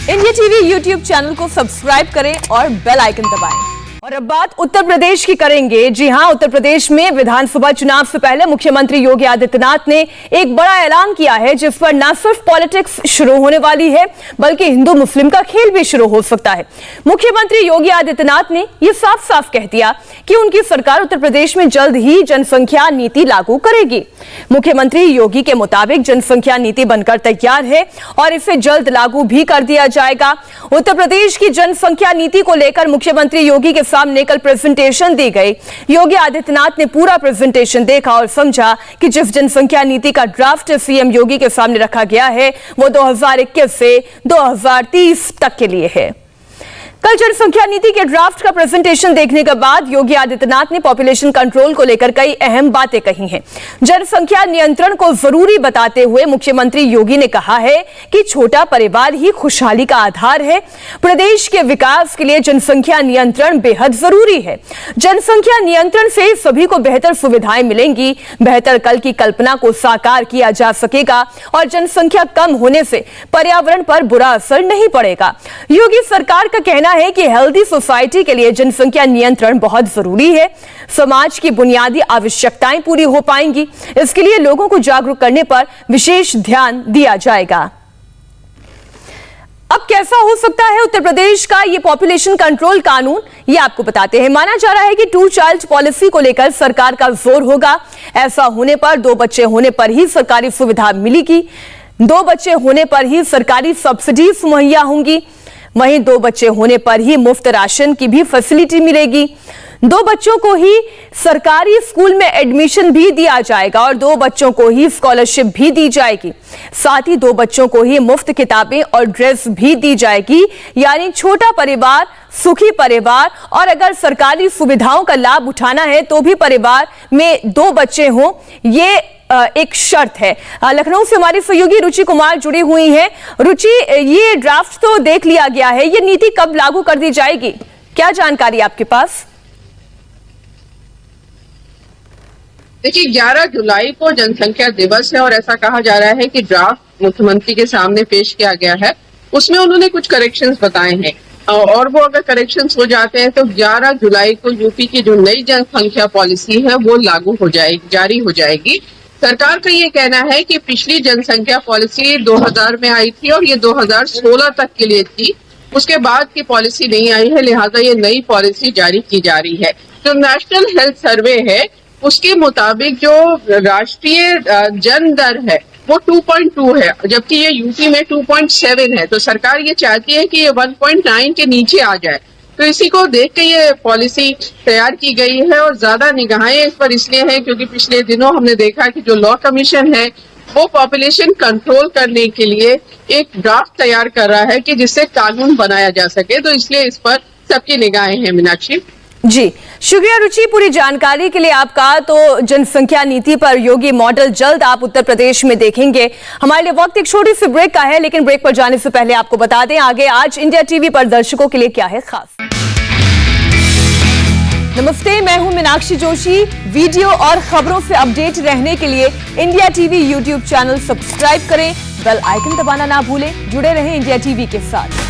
India TV YouTube channel को subscribe करें और बेल आइकन दबाएं। और अब बात उत्तर प्रदेश की करेंगे। जी हां, उत्तर प्रदेश में विधानसभा चुनाव से पहले मुख्यमंत्री योगी आदित्यनाथ ने एक बड़ा ऐलान किया है, जिस पर न सिर्फ पॉलिटिक्स शुरू होने वाली है बल्कि हिंदू मुस्लिम का खेल भी शुरू हो सकता है। मुख्यमंत्री योगी आदित्यनाथ ने यह साफ साफ कह दिया कि उनकी सरकार उत्तर प्रदेश में जल्द ही जनसंख्या नीति लागू करेगी। मुख्यमंत्री योगी के मुताबिक जनसंख्या नीति बनकर तैयार है और इसे जल्द लागू भी कर दिया जाएगा। उत्तर प्रदेश की जनसंख्या नीति को लेकर मुख्यमंत्री योगी के सामने कल प्रेजेंटेशन दी गई। योगी आदित्यनाथ ने पूरा प्रेजेंटेशन देखा और समझा कि जिस जनसंख्या नीति का ड्राफ्ट सीएम योगी के सामने रखा गया है वो 2021 से 2030 तक के लिए है। कल जनसंख्या नीति के ड्राफ्ट का प्रेजेंटेशन देखने के बाद योगी आदित्यनाथ ने पॉपुलेशन कंट्रोल को लेकर कई अहम बातें कही हैं। जनसंख्या नियंत्रण को जरूरी बताते हुए मुख्यमंत्री योगी ने कहा है कि छोटा परिवार ही खुशहाली का आधार है। प्रदेश के विकास के लिए जनसंख्या नियंत्रण बेहद जरूरी है। जनसंख्या नियंत्रण से सभी को बेहतर सुविधाएं मिलेंगी, बेहतर कल की कल्पना को साकार किया जा सकेगा और जनसंख्या कम होने से पर्यावरण पर बुरा असर नहीं पड़ेगा। योगी सरकार का कहना है कि हेल्दी सोसाइटी के लिए जनसंख्या नियंत्रण बहुत जरूरी है। समाज की बुनियादी आवश्यकताएं पूरी हो पाएंगी, इसके लिए लोगों को जागरूक करने पर विशेष ध्यान दिया जाएगा। अब कैसा हो सकता है उत्तर प्रदेश का ये पॉपुलेशन कंट्रोल कानून, ये आपको बताते हैं। माना जा रहा है कि 2 चाइल्ड पॉलिसी को लेकर सरकार का जोर होगा। ऐसा होने पर 2 बच्चे होने पर ही सरकारी सुविधा मिलेगी, 2 बच्चे होने पर ही सरकारी सब्सिडीज मुहैया होंगी, वहीं 2 बच्चे होने पर ही मुफ्त राशन की भी फैसिलिटी मिलेगी, 2 बच्चों को ही सरकारी स्कूल में एडमिशन भी दिया जाएगा और 2 बच्चों को ही स्कॉलरशिप भी दी जाएगी। साथ ही 2 बच्चों को ही मुफ्त किताबें और ड्रेस भी दी जाएगी। यानी छोटा परिवार सुखी परिवार। और अगर सरकारी सुविधाओं का लाभ उठाना है तो भी परिवार में 2 बच्चे हों, ये एक शर्त है। लखनऊ से हमारी सहयोगी रुचि कुमार जुड़ी हुई हैं। रुचि, ये ड्राफ्ट तो देख लिया गया है, ये नीति कब लागू कर दी जाएगी, क्या जानकारी आपके पास? देखिए, 11 जुलाई को जनसंख्या दिवस है और ऐसा कहा जा रहा है कि ड्राफ्ट मुख्यमंत्री के सामने पेश किया गया है। उसमें उन्होंने कुछ करेक्शंस बताए हैं और वो अगर करेक्शंस हो जाते हैं तो 11 जुलाई को यूपी की जो नई जनसंख्या पॉलिसी है वो लागू हो जाएगी, जारी हो जाएगी। सरकार का ये कहना है कि पिछली जनसंख्या पॉलिसी 2000 में आई थी और ये 2016 तक के लिए थी, उसके बाद की पॉलिसी नहीं आई है, लिहाजा ये नई पॉलिसी जारी की जा रही है। जो नेशनल हेल्थ सर्वे है उसके मुताबिक जो राष्ट्रीय जन दर है वो 2.2 है, जबकि ये यूपी में 2.7 है। तो सरकार ये चाहती है कि ये 1.9 के नीचे आ जाए। तो इसी को देख के ये पॉलिसी तैयार की गई है और ज्यादा निगाहें इस पर इसलिए है क्योंकि पिछले दिनों हमने देखा कि जो लॉ कमीशन है वो पॉपुलेशन कंट्रोल करने के लिए एक ड्राफ्ट तैयार कर रहा है कि जिससे कानून बनाया जा सके। तो इसलिए इस पर सबकी निगाहें हैं। मीनाक्षी जी, शुक्रिया रुचि पूरी जानकारी के लिए आपका। तो जनसंख्या नीति पर योगी मॉडल जल्द आप उत्तर प्रदेश में देखेंगे। हमारे लिए वक्त एक छोटी सी ब्रेक का है, लेकिन ब्रेक पर जाने से पहले आपको बता दें आगे आज इंडिया टीवी पर दर्शकों के लिए क्या है खास। नमस्ते, मैं हूं मीनाक्षी जोशी। वीडियो और खबरों से अपडेट रहने के लिए India TV YouTube channel subscribe करें, बेल आइकन दबाना ना भूलें। जुड़े रहें इंडिया टीवी के साथ।